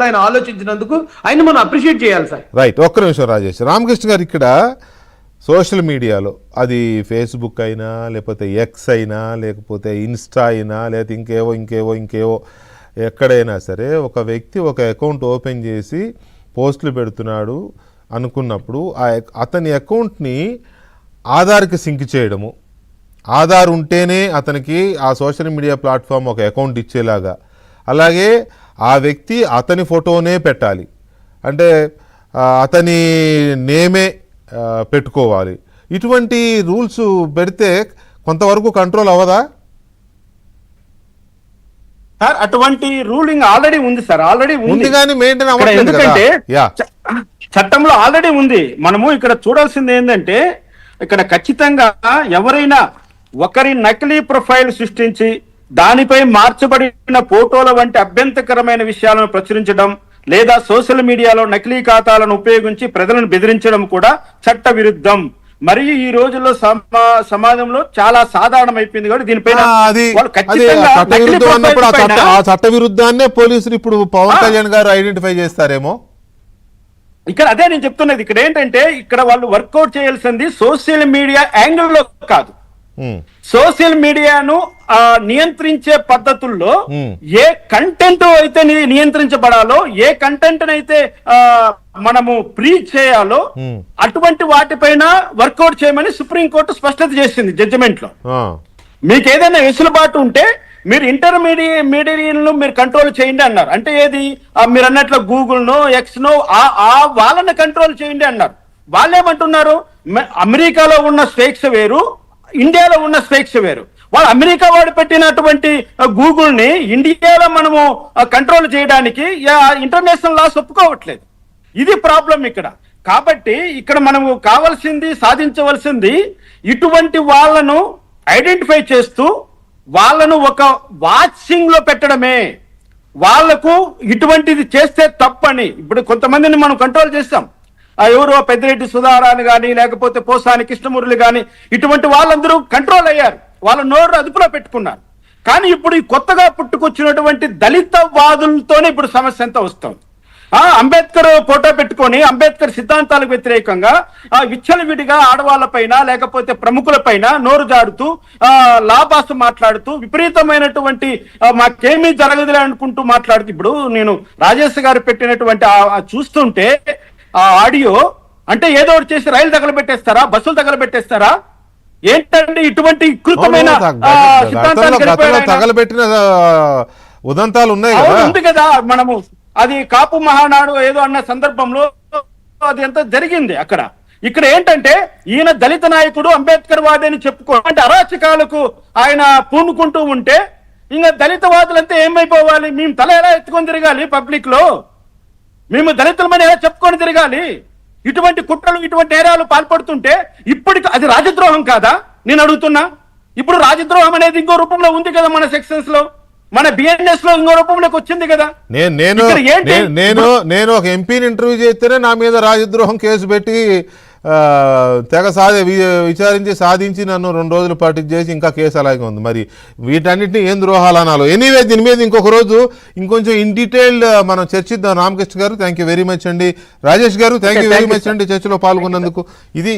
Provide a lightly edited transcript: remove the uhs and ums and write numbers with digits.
ఆయన ఆలోచించినందుకు ఆయన మనం అప్రిషియేట్ చేయాలి సార్. రైట్, ఒక్క నిమిషం రాజేష్. రామకృష్ణ గారు, ఇక్కడ సోషల్ మీడియాలో అది ఫేస్బుక్ అయినా లేకపోతే ఎక్స్ అయినా లేకపోతే ఇన్స్టా అయినా లేకపోతే ఇంకేవో ఎక్కడైనా సరే ఒక వ్యక్తి ఒక అకౌంట్ ఓపెన్ చేసి పోస్టులు పెడుతున్నాడు అనుకున్నప్పుడు అతని అకౌంట్ని ఆధార్కి సింక్ చేయడము, ఆధార్ ఉంటేనే అతనికి ఆ సోషల్ మీడియా ప్లాట్ఫామ్ ఒక అకౌంట్ ఇచ్చేలాగా, అలాగే ఆ వ్యక్తి అతని ఫోటోనే పెట్టాలి, అంటే అతని నేమే పెట్టుకోవాలి. ఇటువంటి రూల్స్ పెడితే కొంతవరకు కంట్రోల్ అవ్వదా సార్? అటువంటి రూలింగ్ ఆల్రెడీ ఉంది సార్, ఆల్రెడీ ఉంది కానీ మెయింటైన్ అవ్వట్లేదు. ఎందుకంటే చట్టంలో ఆల్రెడీ ఉంది. మనము ఇక్కడ చూడాల్సింది ఏంటంటే, ఇక్కడ ఖచ్చితంగా ఎవరైనా ఒకరి నకిలీ ప్రొఫైల్ సృష్టించి దానిపై మార్చబడిన ఫోటోల వంటి అభ్యంతరకరమైన విషయాలను ప్రచురించడం లేదా సోషల్ మీడియాలో నకిలీ ఖాతాలను ఉపయోగించి ప్రజలను బెదిరించడం కూడా చట్ట విరుద్ధం. మరియు ఈ రోజుల్లో సమాజంలో చాలా సాధారణం అయిపోయింది కాబట్టి దీనిపైన చట్ట విరుద్ధాన్నే పోలీసులు ఇప్పుడు పవన్ కళ్యాణ్ గారు ఐడెంటిఫై చేస్తారేమో. ఇక్కడ అదే నేను చెప్తున్నది. ఇక్కడ ఏంటంటే, ఇక్కడ వాళ్ళు వర్కౌట్ చేయాల్సింది సోషల్ మీడియా యాంగిల్లో కాదు, సోషల్ మీడియాను నియంత్రించే పద్ధతుల్లో ఏ కంటెంట్ అయితే నియంత్రించబడాలో, ఏ కంటెంట్ అయితే మనము ప్రీచ్ చేయాలో అటువంటి వాటిపైన వర్కౌట్ చేయమని సుప్రీంకోర్టు స్పష్టత చేసింది జడ్జిమెంట్ లో. మీకు ఏదైనా వెసులుబాటు ఉంటే మీరు ఇంటర్మీడియట్ను మీరు కంట్రోల్ చేయండి అన్నారు. అంటే ఏది, మీరు అన్నట్లు గూగుల్ నో ఎక్స్ నో వాళ్ళని కంట్రోల్ చేయండి అన్నారు. వాళ్ళేమంటున్నారు, అమెరికాలో ఉన్న స్టేక్స్ వేరు, ఇండియాలో ఉన్న స్టేక్స్ వేరు. వాళ్ళు అమెరికా వాడు పెట్టినటువంటి గూగుల్ ని ఇండియాలో మనము కంట్రోల్ చేయడానికి ఇంటర్నేషనల్ లాస్ ఒప్పుకోవట్లేదు. ఇది ప్రాబ్లం ఇక్కడ. కాబట్టి ఇక్కడ మనము కావాల్సింది, సాధించవలసింది ఇటువంటి వాళ్ళను ఐడెంటిఫై చేస్తూ వాళ్ళను ఒక వాచింగ్ లో పెట్టడమే. వాళ్లకు ఇటువంటిది చేస్తే తప్పని ఇప్పుడు కొంతమందిని మనం కంట్రోల్ చేస్తాం. ఎవరో పెద్దిరెడ్డి సుధారాన్ని కానీ లేకపోతే పోసాని కృష్ణమురళి కానీ ఇటువంటి వాళ్ళందరూ కంట్రోల్ అయ్యారు, వాళ్ళ నోరు అదుపులో పెట్టుకున్నారు. కానీ ఇప్పుడు ఈ కొత్తగా పుట్టుకొచ్చినటువంటి దళిత వాదులతోనే ఇప్పుడు సమస్య ఎంత వస్తుంది. అంబేద్కర్ ఫోటో పెట్టుకొని అంబేద్కర్ సిద్ధాంతాలకు వ్యతిరేకంగా విచ్చలవిడిగా ఆడవాళ్లపైన లేకపోతే ప్రముఖులపైన నోరు జారుతూ లాభాసు మాట్లాడుతూ విపరీతమైనటువంటి మాకేమీ జరగదులే అనుకుంటూ మాట్లాడుతూ, ఇప్పుడు నేను రాజేష్ గారు పెట్టినటువంటి చూస్తుంటే ఆ ఆడియో అంటే ఏదో ఒకటి చేసి రైలు తగలబెట్టేస్తారా, బస్సులు తగలబెట్టేస్తారా ఏంటంటే ఇటువంటి వికృతమైన తగలబెట్టిన ఉదంతాలు ఉన్నాయి ఉంది కదా. మనము అది కాపు మహానాడు ఏదో అన్న సందర్భంలో అది ఎంత జరిగింది అక్కడ. ఇక్కడ ఏంటంటే ఈయన దళిత నాయకుడు అంబేద్కర్ వాది అని చెప్పుకోండి అరాచకాలకు ఆయన పూనుకుంటూ ఉంటే ఇంకా దళిత వాదులంతా ఏమైపోవాలి? మేము తల ఎలా ఎత్తుకొని తిరగాలి పబ్లిక్ లో? మేము దళితులమని ఎలా చెప్పుకొని తిరగాలి? ఇటువంటి కుట్రలు ఇటువంటి నేరాలు పాల్పడుతుంటే ఇప్పటికి అది రాజద్రోహం కాదా నేను అడుగుతున్నా. ఇప్పుడు రాజద్రోహం అనేది ఇంకో రూపంలో ఉంది కదా, మన సెక్షన్స్ లో, మన బిఎన్ఎస్ లో ఇంకో రూపంలోకి వచ్చింది కదా. నేను ఒక ఎంపీని ఇంటర్వ్యూ చేస్తేనే నా మీద రాజద్రోహం కేసు పెట్టి తెగ విచారించి సాధించి నన్ను 2 రోజులు పాటు చేసి ఇంకా కేసు అలాగే ఉంది. మరి వీటన్నిటిని ఏం ద్రోహాలు అనాలో. ఎనీవే, దీని మీద ఇంకొక రోజు ఇంకొంచెం ఇన్ డీటెయిల్ మనం చర్చిద్దాం. రామకృష్ణ గారు థ్యాంక్ యూ వెరీ మచ్ అండి. రాజేష్ గారు థ్యాంక్ యూ వెరీ మచ్ అండి చర్చలో పాల్గొన్నందుకు. ఇది